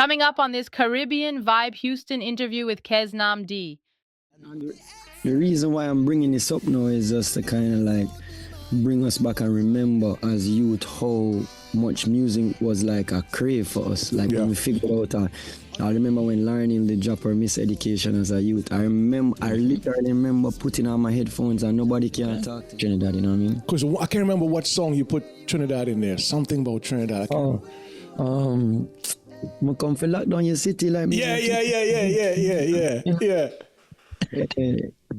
Coming up on this Caribbean Vibe Houston interview with Keznamdi. The reason why I'm bringing this up now is just to kind of like bring us back and remember as youth how much music was like a crave for us. Like when we figured out, I remember when learning the drop or miseducation as a youth. I literally remember putting on my headphones and nobody can talk to Trinidad, you know what I mean? Because I can't remember what song you put Trinidad in there. Something about Trinidad. I can't remember. I come for lock down your city like me. Yeah.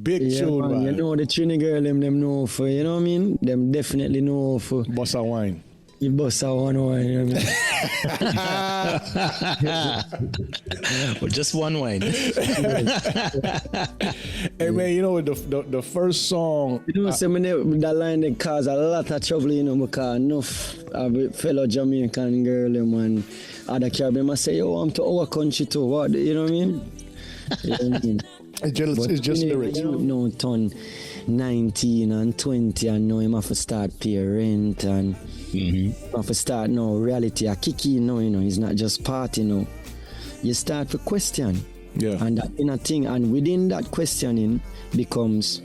Big tune, man. You know the Trini girl, them know for, you know what I mean? Them definitely know for. Bossa wine. You Bossa wine, you know what I mean? Well, just one wine. Hey man, you know the first song. You know, that line that caused a lot of trouble, you know, because enough of fellow Jamaican girl, man, other Caribbean, I say, yo, I'm to our country too. What, you know what I mean? You know what I mean? It's just lyrics. You know, turn 19 and 20 and now him have to start pay rent and have to start now reality a kick in now, you know, it's not just party now. You start to question. Yeah. And that inner thing, and within that questioning becomes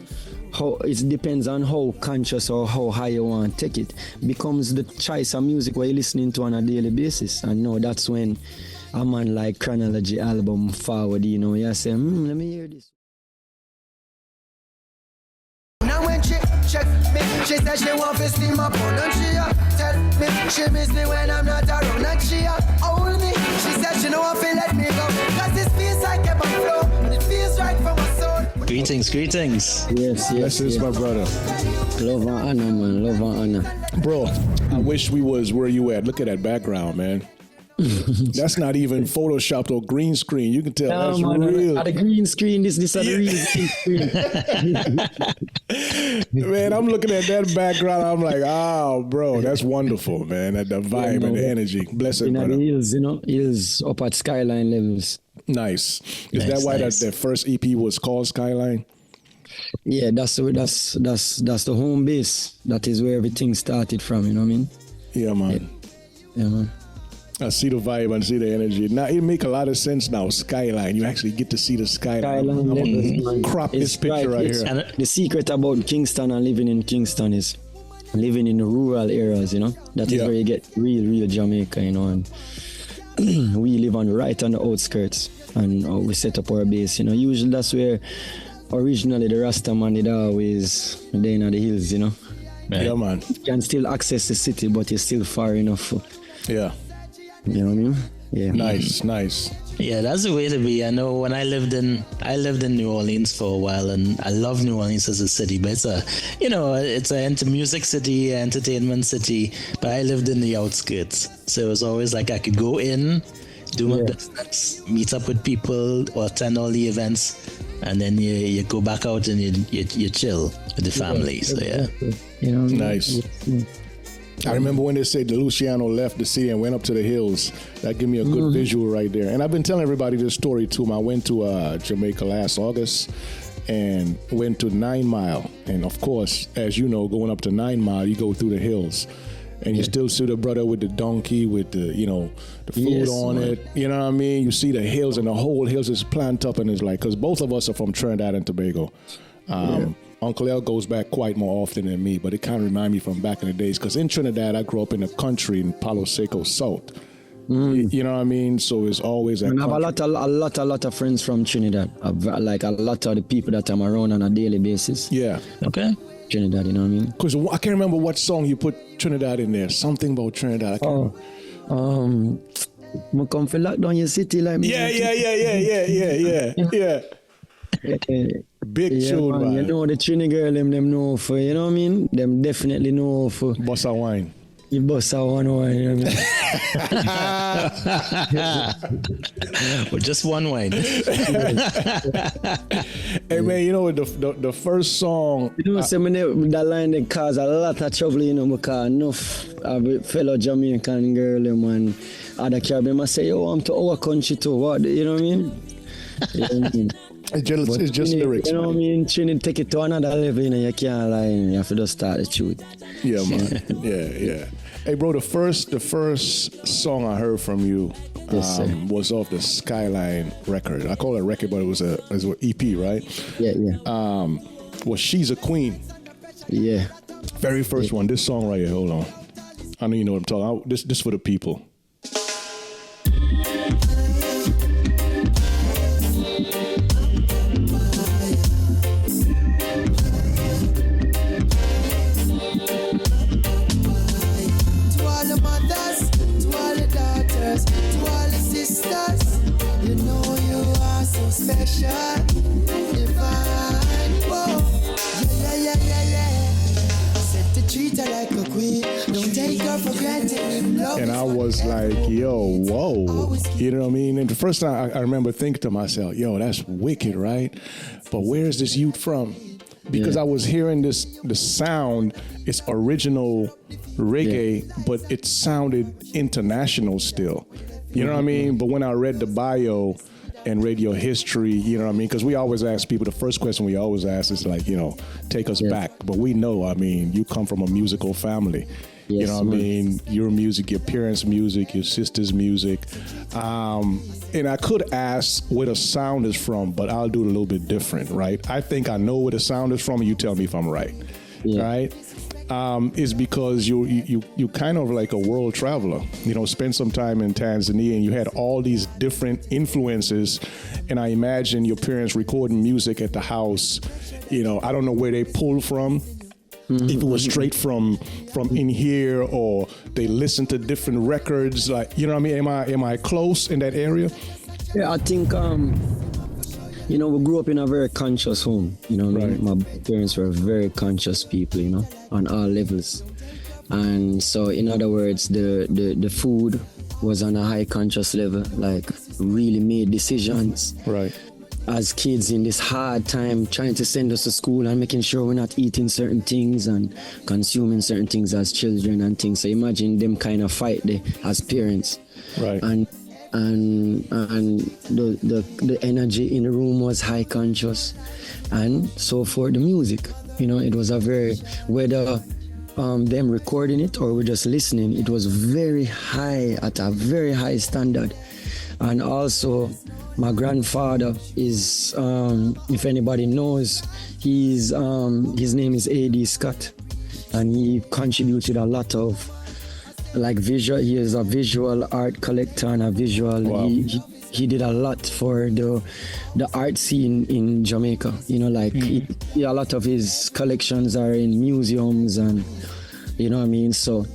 how it depends on how conscious or how high you want to take it, becomes the choice of music what you're listening to on a daily basis. And now that's when a man like Chronology album forward, you know, you say, let me hear this. Now when she check me, she said she want to steam up on and she tell me she miss me when I'm not around and she hold me. She said she don't want to let me go, cause this feels like a flow and it feels right for my soul. Greetings. Yes. This is my brother. Love and honor, man, love and honor. Bro, I wish we was where you at. Look at that background, man. That's not even photoshopped or green screen. You can tell that's man, real. At the green screen, this is the real green screen. Man, I'm looking at that background. I'm like, oh, bro, that's wonderful, man. That the vibe and the energy. Bless it, brother. The hills, you know, hills up at Skyline levels. Nice. Is that why that first EP was called Skyline? Yeah, that's the home base. That is where everything started from. You know what I mean? Yeah, man. Yeah, man. I see the vibe and see the energy. Now it make a lot of sense now. Skyline, you actually get to see the skyline. I'm gonna crop this picture right here. And the secret about Kingston and living in Kingston is living in the rural areas. You know, that is where you get real Jamaica. You know, and we live right on the outskirts, and we set up our base. You know, usually that's where originally the Rasta man did always there in the hills. You know, right. Yeah, man. You can still access the city, but you're still far enough. Yeah. You know what I mean? Yeah. Nice. Yeah, that's the way to be. I know when I lived in New Orleans for a while, and I love New Orleans as a city, but it's a music city, entertainment city, but I lived in the outskirts. So it was always like I could go in, do my business, meet up with people or attend all the events, and then you go back out and you chill with the family. So yeah. You know, nice. I remember when they said Luciano left the city and went up to the hills. That gave me a good visual right there. And I've been telling everybody this story too. I went to Jamaica last August and went to 9 Mile. And of course, as you know, going up to 9 Mile, you go through the hills. And you still see the brother with the donkey with the food on it. You know what I mean? You see the hills and the whole hills is planted up and it's like, because both of us are from Trinidad and Tobago. Uncle L goes back quite more often than me, but it kind of reminds me from back in the days. Because in Trinidad, I grew up in the country in Palo Seco South. You know what I mean? So it's always I have a lot of friends from Trinidad. Like a lot of the people that I'm around on a daily basis. Yeah. Okay. Trinidad, you know what I mean? Because I can't remember what song you put Trinidad in there. Something about Trinidad. I can't remember. I come for lock down your city like me. Yeah. Big tune, man. You know the Trini girl, them know for, you know what I mean? Them definitely know for. Bossa wine. You Bossa wine, you know what I mean? Well, just one wine. Hey man, you know the first song. You know, that line that caused a lot of trouble, you know, because enough of fellow Jamaican girl, man, other Caribbean, I say, yo, I'm to our country too. What, you know what I mean? You know what I mean? It's just lyrics. You know what I mean? Trini take it to another level, you know, you can't lie, you have to just start the truth. Yeah, man. Yeah. Hey, bro, the first song I heard from you Yes, sir. Was off the Skyline record. I call it a record, but it was an EP, right? Yeah. Was She's a Queen. Yeah. Very first one. This song right here. Hold on. I know you know what I'm talking about. This for the people. And I was like, yo, whoa. You know what I mean? And the first time I remember thinking to myself, yo, that's wicked, right? But where's this youth from? Because I was hearing the sound, it's original reggae, but it sounded international still. You know what I mean? But when I read the bio and read your history, you know what I mean? Because we always ask people, the first question we always ask is like, you know, take us back. But we know, I mean, you come from a musical family. Yes, you know what I mean? Your music, your parents' music, your sister's music. And I could ask where the sound is from, but I'll do it a little bit different, right? I think I know where the sound is from, and you tell me if I'm right, right? Is because you kind of like a world traveler. You know, spend some time in Tanzania, and you had all these different influences. And I imagine your parents recording music at the house. You know, I don't know where they pulled from. If it was straight from in here, or they listened to different records, like, you know what I mean? Am I close in that area? Yeah, I think you know, we grew up in a very conscious home. You know, right. My parents were very conscious people, you know, on all levels. And so, in other words, the food was on a high conscious level, like really made decisions. Right. As kids in this hard time, trying to send us to school and making sure we're not eating certain things and consuming certain things as children and things. So imagine them kind of fight there as parents. Right. And the energy in the room was high conscious, and so for the music, you know, it was a very, whether them recording it or we're just listening, it was very high, at a very high standard. And also my grandfather is, if anybody knows, his name is A.D. Scott, and he contributed a lot of like visual. He is a visual art collector and a visual. Wow. He did a lot for the art scene in Jamaica. You know, like a lot of his collections are in museums, and you know what I mean. So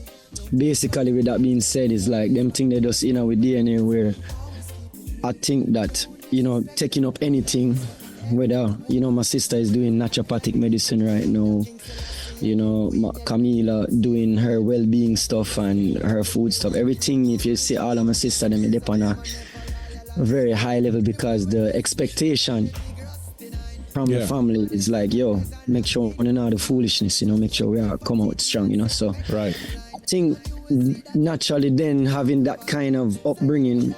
basically, with that being said, it's like them thing they just in our DNA, where I think that, you know, taking up anything, whether, you know, my sister is doing naturopathic medicine right now, you know, Camila doing her well-being stuff and her food stuff, everything. If you see all of my sister, them they're on a very high level, because the expectation from the family is like, yo, make sure we know the foolishness, you know, make sure we are come out strong, you know. So right. I think naturally then, having that kind of upbringing,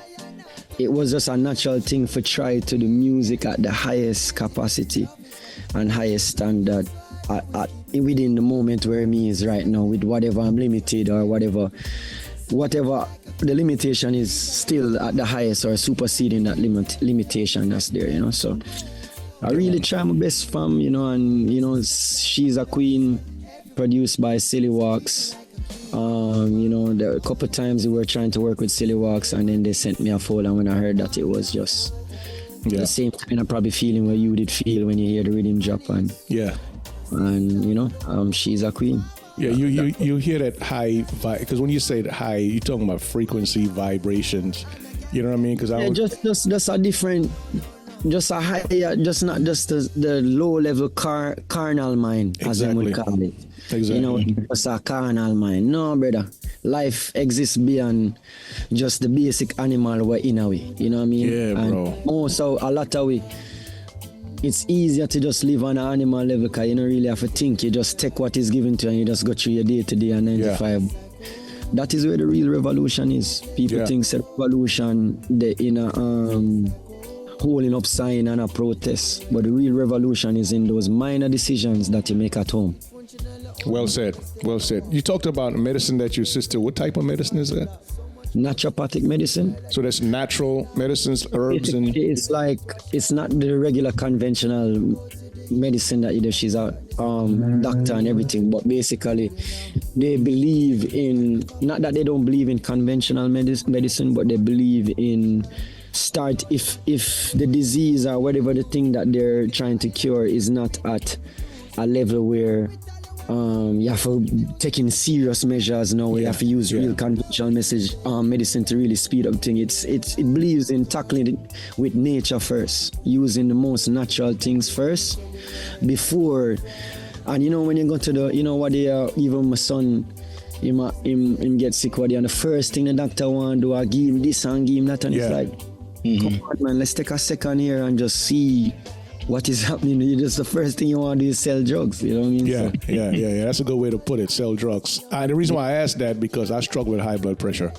it was just a natural thing for try to do music at the highest capacity and highest standard within the moment where me is right now, with whatever I'm limited or whatever the limitation is, still at the highest or superseding that limitation that's there, you know. So I really try my best, fam, you know. And you know, She's a Queen, produced by Silly Walks. You know, there were a couple of times we were trying to work with Silly Walks, and then they sent me a folder when I heard that it was just the same kind of probably feeling where you did feel when you hear the rhythm drop. And and you know, She's a Queen. Yeah, you hear that high vibe, because when you say that high, you're talking about frequency, vibrations. You know what I mean? Because just a different, just a higher, just not just the low level carnal mind, as they would call it. Exactly. You know, just a carnal mind. No, brother. Life exists beyond just the basic animal we're in a way. You know what I mean? Yeah, bro. And also, a lot of way, it's easier to just live on an animal level, because you don't really have to think. You just take what is given to you and you just go through your day-to-day and 9 to 5. That is where the real revolution is. People think that revolution, they're in a holding up sign and a protest. But the real revolution is in those minor decisions that you make at home. Well said. Well said. You talked about medicine that your sister, what type of medicine is that? naturopathic medicine. So that's natural medicines, herbs, and It's like, it's not the regular conventional medicine that either she's a doctor and everything, but basically they believe in, not that they don't believe in conventional medicine, but they believe in if the disease or whatever the thing that they're trying to cure is not at a level where you have to take in serious measures now. We have to use real conventional medicine to really speed up things. It believes in tackling it with nature first, using the most natural things first before. And you know, when you go to the, you know what they are, even my son, him get sick what they, and the first thing the doctor want to do, I give him this and give him that, and it's like, come on man, let's take a second here and just see what is happening. Just the first thing you want to do is sell drugs. You know what I mean? Yeah. That's a good way to put it. Sell drugs. The reason why I asked that, because I struggle with high blood pressure.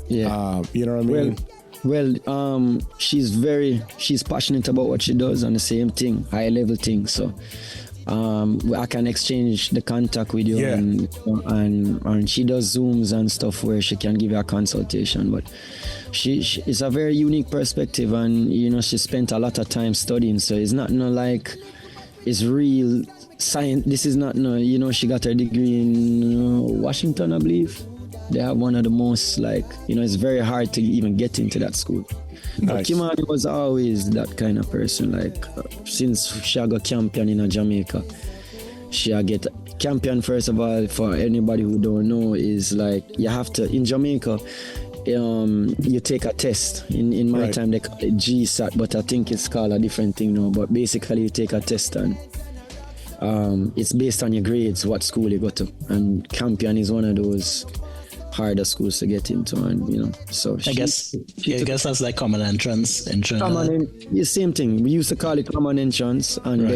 Yeah. You know what I mean? Well, she's passionate about what she does, and the same thing, high level thing. So I can exchange the contact with you, and she does Zooms and stuff where she can give you a consultation. But she it's a very unique perspective, and you know, she spent a lot of time studying, so it's not like it's real science. This is not you know, she got her degree in Washington, I believe. They have one of the most, like, you know, it's very hard to even get into that school. But Kimani was always that kind of person. Like since she got champion in Jamaica, she get champion. First of all, for anybody who don't know, is like you have to, in Jamaica, you take a test. In my time they call it GSAT, but I think it's called a different thing now. But basically you take a test, and it's based on your grades, what school you go to, and champion is one of those harder schools to get into, and you know, so I guess that's like common entrance in Trinidad. The same thing. We used to call it common entrance, and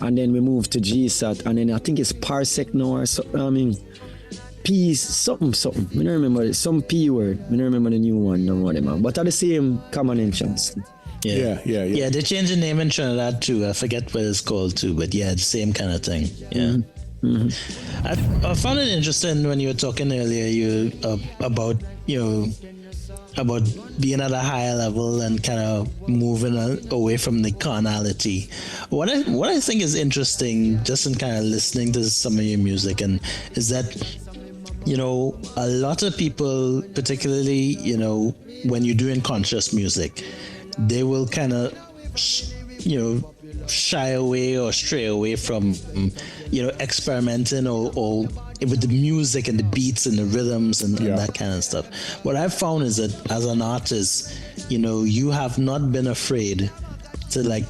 then we moved to GSAT, and then I think it's Parsec now, or something. I mean, P something. I don't remember it. Some P word. I don't remember the new one. No whatever. But at the same common entrance. Yeah. They changed the name in Trinidad too. I forget what it's called too, but yeah, the same kind of thing. Yeah. Mm-hmm. I found it interesting when you were talking earlier, about being at a higher level and kind of moving away from the carnality. What I think is interesting, just in kind of listening to some of your music, and is that, you know, a lot of people, particularly, you know, when you're doing conscious music, they will kind of, you know, shy away or stray away from, you know, experimenting or with the music and the beats and the rhythms and that kind of stuff. What I've found is that as an artist, you know, you have not been afraid to like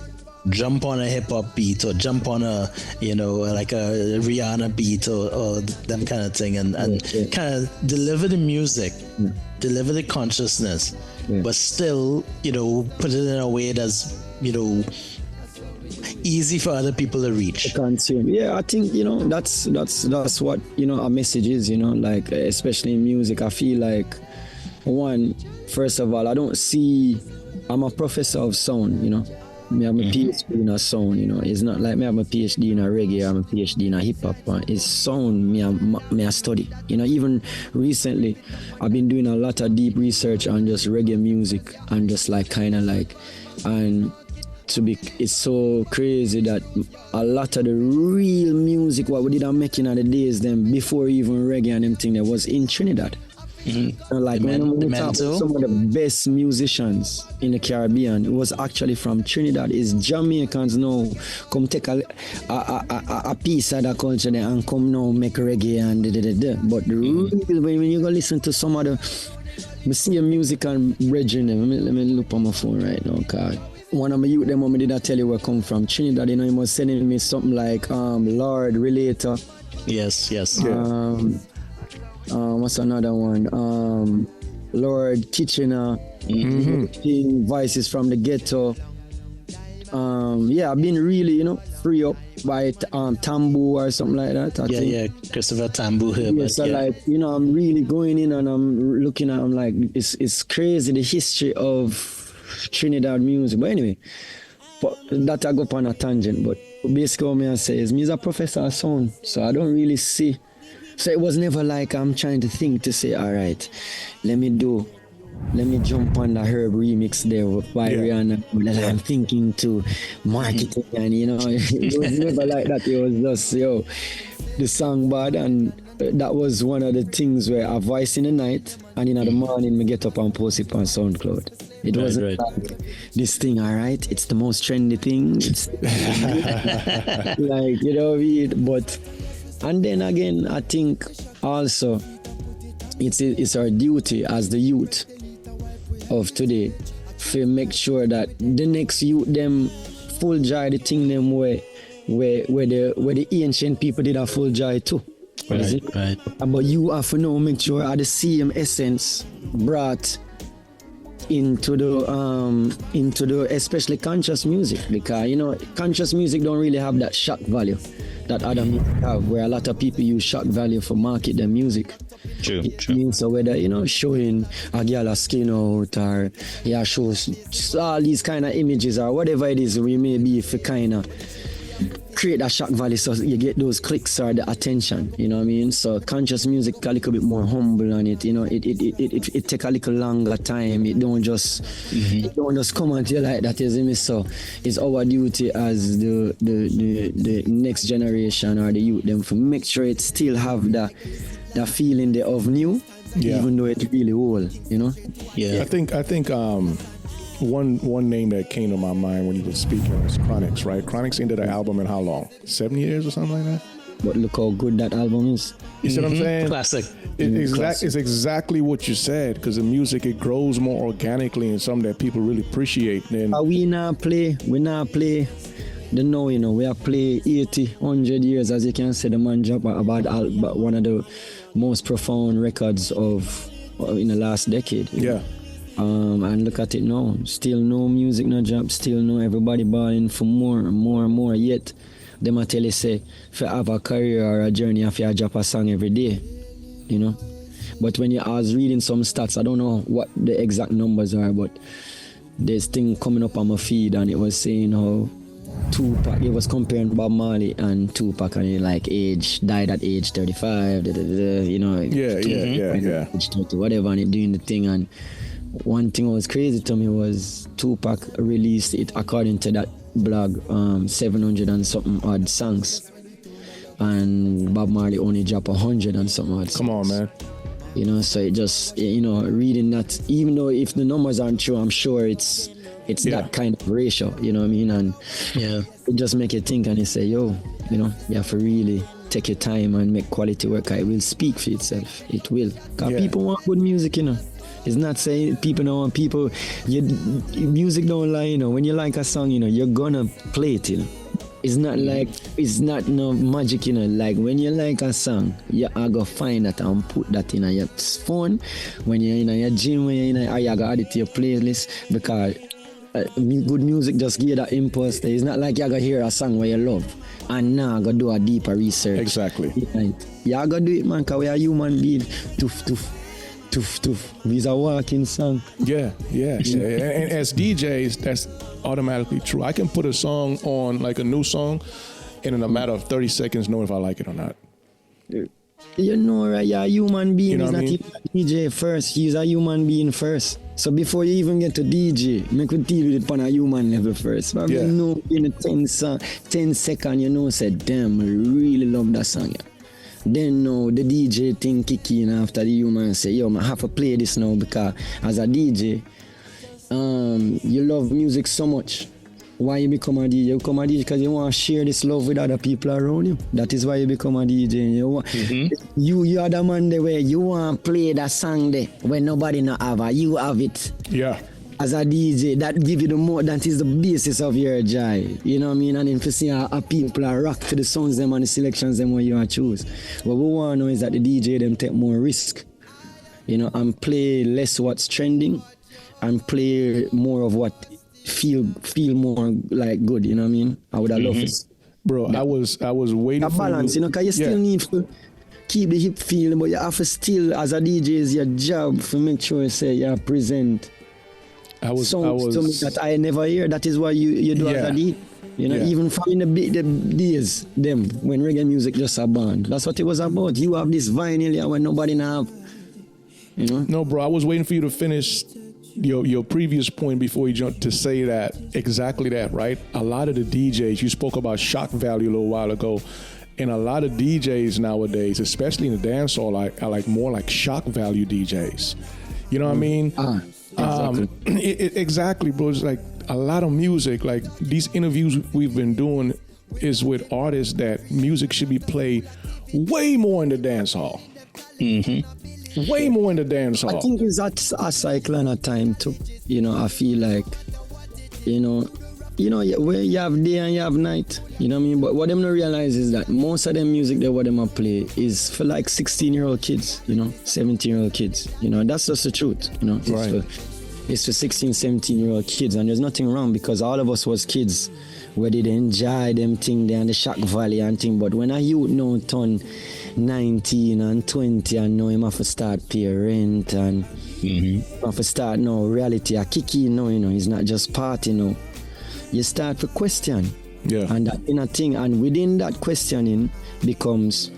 jump on a hip hop beat or jump on a, you know, like a Rihanna beat or them kind of thing, and kind of deliver the music, deliver the consciousness, but still, you know, put it in a way that's, you know, easy for other people to reach. Consume. Yeah, I think, you know, that's what, you know, our message is, you know, like especially in music. I feel like, first of all, I'm a professor of sound, you know. Me have a PhD in a sound, you know. It's not like me have a PhD in a reggae, I'm a PhD in a hip hop. It's sound me I study. You know, even recently I've been doing a lot of deep research on just reggae music, and just like kind of like, and it's so crazy that a lot of the real music what we did making in the days them before even reggae and them thing that was in Trinidad. Mm-hmm. And like when we talk about some of the best musicians in the Caribbean, it was actually from Trinidad. It's Jamaicans now come take a piece of that culture there and come now make reggae and But the real, when you go listen to some of the, me see a music and brethren them. Let me look on my phone right now, cause one of my youth them, did I tell you where I come from? Trinidad, you know, he was sending me something like Lord Relator. Yes. What's another one? Lord Kitchener. Voices from the Ghetto. I've been really, you know, free up by Tambu or something like that. I think. Christopher Tambu here. Yeah, so like, you know, I'm really going in and I'm looking at, I'm like, it's crazy the history of Trinidad music. But anyway, but that I go up on a tangent. But basically what I say is, me is a professor of sound, so I don't really see So it was never like I'm trying to think to say, all right, let me jump on the Herb remix there by Rihanna. I'm thinking to marketing and it was never like that. It was just the song bad, and that was one of the things where I voice in the night and in the morning me get up and post it on SoundCloud. It wasn't like this thing, all right, it's the most trendy thing. It's like, but and then again, I think also it's our duty as the youth of today to make sure that the next youth them full joy the thing them where the ancient people did a full joy too. Right. But you have to now make sure the same essence brought into the especially conscious music, because conscious music don't really have that shock value that other music have, where a lot of people use shock value for market their music. True. So whether showing a girl a skin out, or shows all these kind of images or whatever it is we may be, for kind of create that shock value so you get those clicks or the attention, you know what I mean? So conscious music a little bit more humble on it, it take a little longer time. It don't just come at you like that, you see me? So it's our duty as the next generation or the youth them to make sure it still have that feeling there of new, even though it's really old, I think one name that came to my mind when you were speaking was Chronixx, right? Chronixx ended an album in how long? 7 years or something like that? But look how good that album is. You see what I'm saying? Classic. It's exactly what you said, because the music, it grows more organically and something that people really appreciate. Then we not play the now, we are play 80, 100 years, as you can say. The man drop about one of the most profound records in the last decade. And look at it now. Still no music, no job. Still no everybody buying for more and more and more. Yet, them a tell you say, if you have a career or a journey, if you drop a song every day, But when I was reading some stats, I don't know what the exact numbers are, but there's thing coming up on my feed, and it was saying how Tupac, it was comparing Bob Marley and Tupac, and he died at age 35, age 30, whatever, and he doing the thing. And one thing that was crazy to me was Tupac released it, according to that blog, 700 and something odd songs, and Bob Marley only dropped 100 and something odd songs. Come on, man. So it just, reading that, even though if the numbers aren't true, I'm sure it's that kind of ratio, you know what I mean? And it just make you think, and you say, you have to really take your time and make quality work. It will speak for itself. It will. Because people want good music, It's not saying people don't want people. Music don't lie, When you like a song, you're gonna play it, It's not like, it's not no magic, Like when you like a song, you are gonna find that and put that in your phone. When you're in your gym, you're gonna add it to your playlist, because good music just give you that impulse there. It's not like you're gonna hear a song where you love and now go do a deeper research. Exactly. You're gonna do it, man, because we're a human being. Toof. It's a walking song. Yeah. And as DJs, that's automatically true. I can put a song on, like a new song, and in a matter of 30 seconds know if I like it or not. Right? You're a human being. He's not even a DJ first. He's a human being first. So before you even get to DJ, make it deal with it on a human level first. But in a 10 seconds, say, damn, I really love that song. Then the DJ thing kick in after the human say, I have to play this now, because as a DJ, you love music so much. Why you become a DJ? You become a DJ because you want to share this love with other people around you. That is why you become a DJ. You are the man there where you want to play that song there when nobody not have it. You have it. Yeah. As a DJ, that give you the more, that is the basis of your joy. You know what I mean? And if you see how people are rock to the songs them and the selections them what you choose. What we want to know is that the DJ them take more risk. And play less what's trending and play more of what feel more like good, you know what I mean? I would have loved it. Bro, I was waiting for balance, because you still need to keep the hip feeling, but you have to still, as a DJ, is your job to make sure you present songs to me that I never hear. That is why you do as a DJ. You know, Yeah. even from in the days, them, when reggae music just a band. That's what it was about. You have this vinyl here when nobody have, you know? No, bro, I was waiting for you to finish your previous point before you jumped to say that, exactly that, right? A lot of the DJs, you spoke about shock value a little while ago, and a lot of DJs nowadays, especially in the dancehall, are like more like shock value DJs. You know what I mean? Exactly. Exactly, bro. It's like a lot of music, like these interviews we've been doing is with artists that music should be played way more in the dance hall. Way more in the dance hall. I think it's a cycle and a time too. You know, I feel like, you know, where you have day and you have night. You know what I mean? But what them not realize is that most of them music that what them a play is for like 16-year-old kids, you know, 17-year-old kids. You know, that's just the truth. You know, it's for 16, 17-year-old kids, and there's nothing wrong because all of us was kids where they enjoy them thing there and the shock valley and thing. But when a youth now turn 19 and 20 and now him have to start pay rent and have to start now reality a kick in now, you know, it's not just party now. You start to question. Yeah. And that inner thing, and within that questioning becomes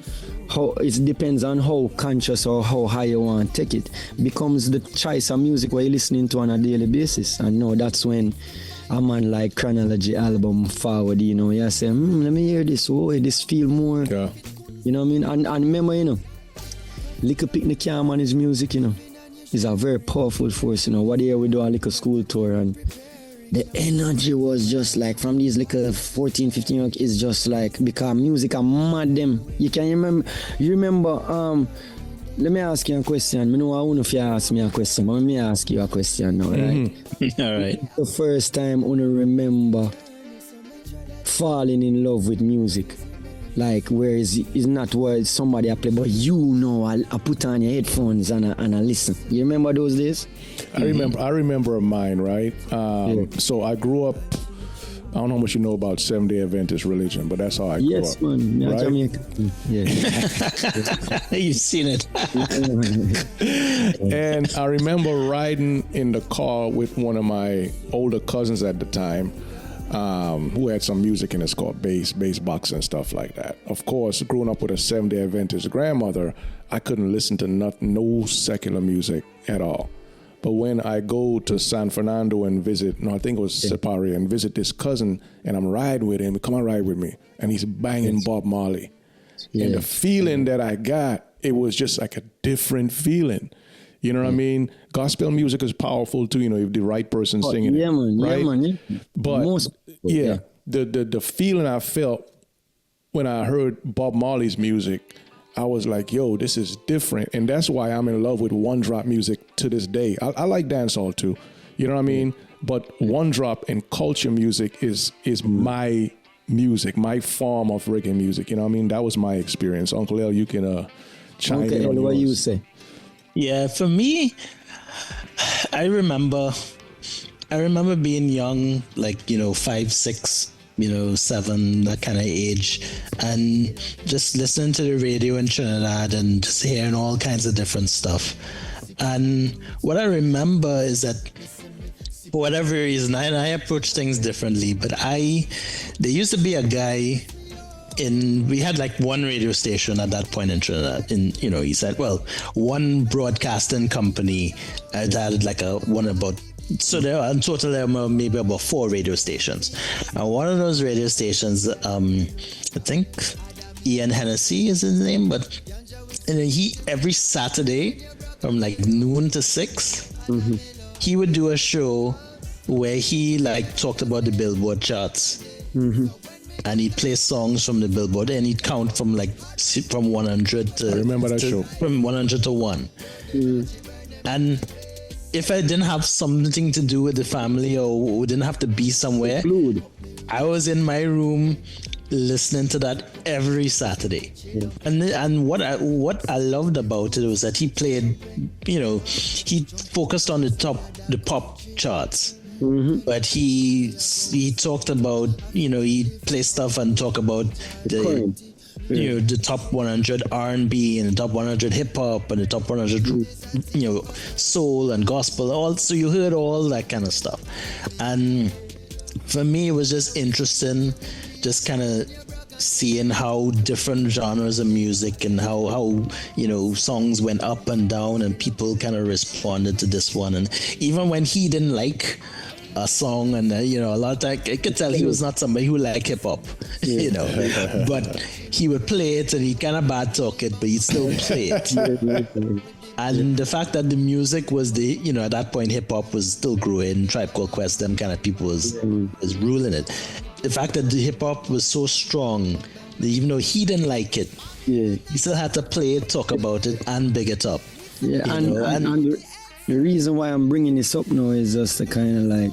how it depends on how conscious or how high you want to take it, becomes the choice of music where you're listening to on a daily basis. And now that's when a man like Chronology album forward, you know, you say, let me hear this, this feel more. Yeah. You know what I mean? And remember, you know, Little Picnic Cam and his music, you know, is a very powerful force, you know. What year we do a little school tour and the energy was just like from these little 14, 15 year olds is just like because music are mad them. You remember, let me ask you a question. I know I won't if you ask me a question, but let me ask you a question now, right? All right. The first time I remember falling in love with music. Like where is not where somebody I play, but you know I put on your headphones and I listen. You remember those days? I remember mine, right? So I grew up, I don't know how much you know about Seventh-day Adventist religion, but that's how I grew up. Yes, man. Yeah, right? Jamaica. Yeah. You've seen it. And I remember riding in the car with one of my older cousins at the time, who had some music in his called bass box and stuff like that. Of course, growing up with a Seventh-day Adventist grandmother, I couldn't listen to no secular music at all. But when I go to San Fernando and visit, I think it was Siparia, and visit this cousin, and I'm riding with him, come on, ride with me, and he's banging Bob Marley. Yeah. And the feeling that I got, it was just like a different feeling. You know what I mean? Gospel music is powerful too, you know, if the right person singing it. Man. Right? Yeah, man. Yeah. But the feeling I felt when I heard Bob Marley's music, I was like, yo, this is different. And that's why I'm in love with one drop music to this day. I like dancehall too. You know what I mean? But one drop and culture music is my music, my form of reggae music. You know what I mean? That was my experience. Uncle L, you can chime in on what yours. you say. Yeah, for me, I remember being young, like, 5, 6, 7, that kind of age, and just listening to the radio in Trinidad and just hearing all kinds of different stuff. And what I remember is that for whatever reason, I approach things differently, but there used to be a guy we had like one radio station at that point in Trinidad. He said, one broadcasting company that had like so there are in total there were maybe about 4 radio stations. And one of those radio stations, I think Ian Hennessy is his name, but he every Saturday from like noon to 6, he would do a show where he like talked about the Billboard charts. And he'd play songs from the Billboard, and he'd count from 100 to... I remember that show. From 100 to 1. And if I didn't have something to do with the family or we didn't have to be somewhere, I was in my room listening to that every Saturday. Yeah. And what I loved about it was that he played, he focused on the pop charts. But he talked about, he'd play stuff and talk about the top 100 R&B and the top 100 hip hop and the top 100 soul and gospel. So you heard all that kind of stuff. And for me, it was just interesting, just kind of seeing how different genres of music and how songs went up and down and people kind of responded to this one. And even when he didn't like a song, and a lot of time I could tell he was not somebody who liked hip hop, but he would play it and he kind of bad talk it, but he'd still play it. And the fact that the music was at that point hip hop was still growing, Tribe Called Quest, them kind of people was ruling it. The fact that the hip hop was so strong that even though he didn't like it, he still had to play it, talk about it, and big it up. Yeah, and the reason why I'm bringing this up now is just to kind of like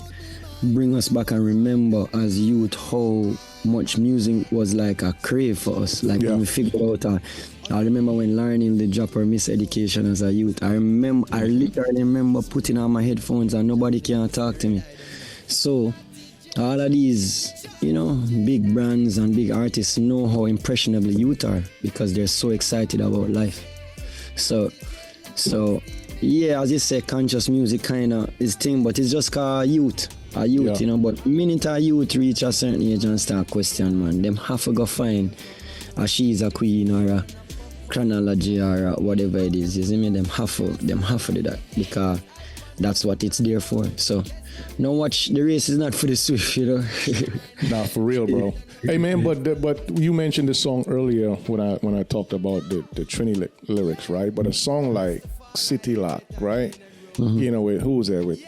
bring us back and remember as youth how much music was like a crave for us. Like when we figured out I remember when learning the drop or miseducation as a youth. I literally remember putting on my headphones and nobody can talk to me. So all of these, big brands and big artists know how impressionable youth are because they're so excited about life. So yeah, as you say, conscious music kind of is thing, but it's just called youth. But the minute a youth reach a certain age and start question, man, them have to go find a She's a Queen or a Chronology or whatever it is. You see me? Them have to do that because that's what it's there for. So, no, watch, the race is not for the swift, Nah, for real, bro. Hey, man, but you mentioned the song earlier when I talked about the Trinidad lyrics, right? But a song like City Lock, right? With who was there with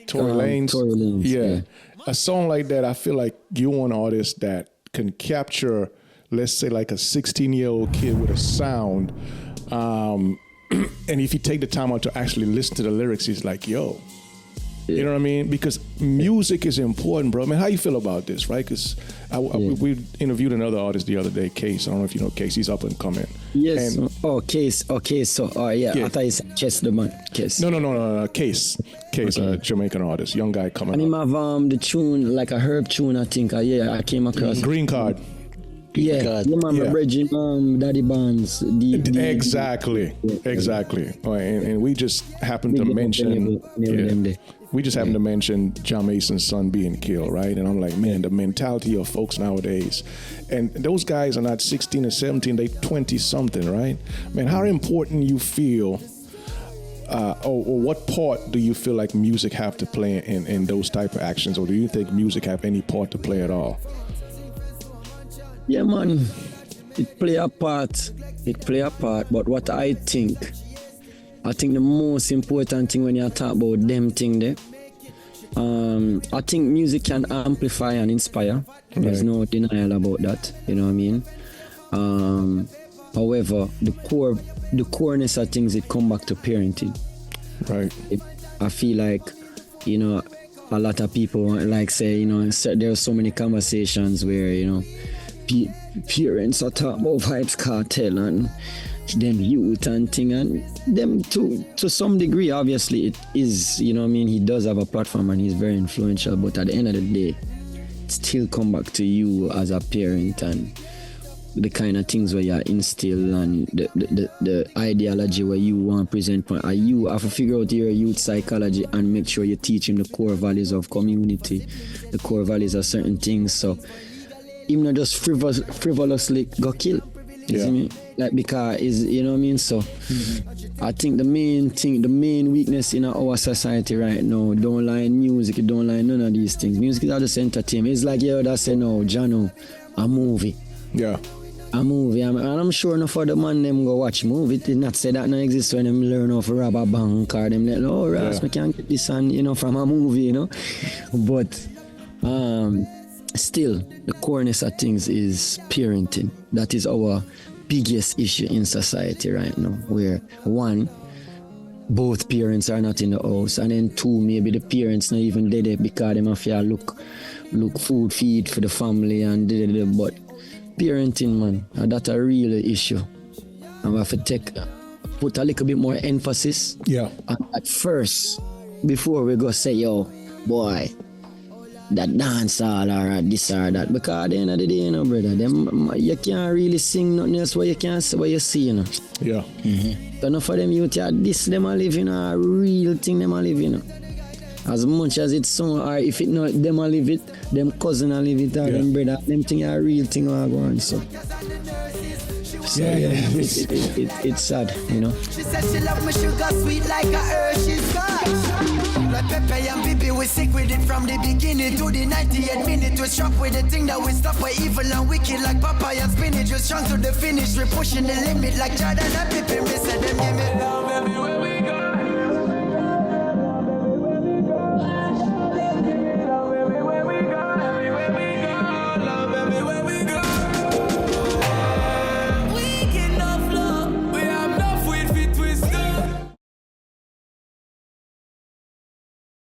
Tory Lanez? Tory Lanez, yeah. A song like that, I feel like you're an artist that can capture, let's say, like a 16-year-old kid with a sound. And if you take the time out to actually listen to the lyrics, he's like, yo. You know what I mean? Because music is important, bro. I mean, how you feel about this, right? Because we interviewed another artist the other day, Case. I don't know if you know Case. He's up and coming. Yes. And Case. Okay. So, yeah. I thought you said Chess the man. Case. No. Case. Case, okay. Jamaican artist, young guy coming and up. And him have the tune, like a herb tune, I think. I came across. Green Card. Yeah, Bridging, Daddy Barnes. Exactly. And we just happened to mention. We just happened to mention John Mason's son being killed, right? And I'm like, man, the mentality of folks nowadays, and those guys are not 16 or 17, they 20 something, right? Man, how important you feel, or what part do you feel like music have to play in those type of actions, or do you think music have any part to play at all? Yeah, man, it play a part, but what I think the most important thing when you talk about them thing there, I think music can amplify and inspire. Right. There's no denial about that, you know what I mean? However, the coreness of things, it come back to parenting. Right. I feel like, a lot of people like say, there are so many conversations where, parents are talking about Vibes Cartel and them youth and thing, and them to some degree, obviously it is, he does have a platform and he's very influential, but at the end of the day, it still come back to you as a parent and the kind of things where you instill and the ideology where you want to present. You have to figure out your youth psychology and make sure you teach him the core values of community, the core values of certain things. So even not just frivolously go kill. You see me? Like, because is, you know what I mean? So I think the main weakness in our society right now, don't line music, don't line none of these things. Music is just entertainment. It's like you say no, Jano, a movie. Yeah. A movie. And I'm sure enough for the man them go watch movie. It did not say that no exist when them learn how to rob a bank or them like, oh Ras, we can't get this on, from a movie, But still, the coreness of things is parenting. That is our biggest issue in society right now, where one, both parents are not in the house, and then two, maybe the parents not even dead because they have to look food feed for the family and but parenting, man, that's a real issue. And we have to put a little bit more emphasis at first before we go say, yo, boy, that dance all or this or that, because at the end of the day, brother, you can't really sing nothing else what you can't say what you see, Yeah. Mm-hmm. So enough of them youth, this them a live, a real thing them a live, As much as it's so, or if it not them a live it, them cousin a live it, or them brother, them thing a real thing I go on. So it's sad, you know. She said she love me sugar sweet like a Hershey's scotch. Like Pepe and Bibi, we sick with it from the beginning to the 98th minute. We struck with the thing that we stop by evil and wicked like papaya and spinach. We strong to the finish, we pushing the limit like Jordan and Pippen. We said them give me love, baby, where we go.